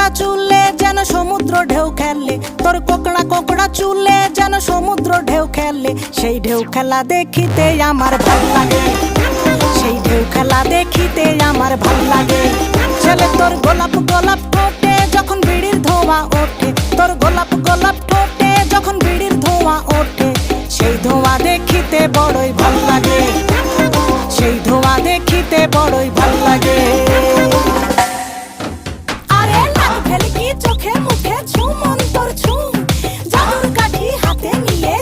কোকড়া চুলে যেন সমুদ্র ঢেউ খেলে, তোর কোকড়া কোকড়া চুলে যেন সমুদ্র ঢেউ খেলে। সেই ঢেউ খেলা দেখিতে আমার ভাল লাগে, সেই ঢেউ খেলা দেখিতে আমার ভাল লাগে। ছেলে তোর গোলাপ গোলাপ ঠোঁটে যখন বিড়ির ধোঁয়া ওঠে, তোর গোলাপ গোলাপ ঠোঁটে যখন বিড়ির ধোঁয়া ওঠে, সেই ধোঁয়া দেখিতে বড়ই ভাল লাগে, সেই ধোঁয়া দেখিতে বড়ই ভাল লাগে। আরে লাল ভেলকি চোখে মুখে ঝুম অন্তর ঝুম, জাদুর কাঠি হাতে নিয়ে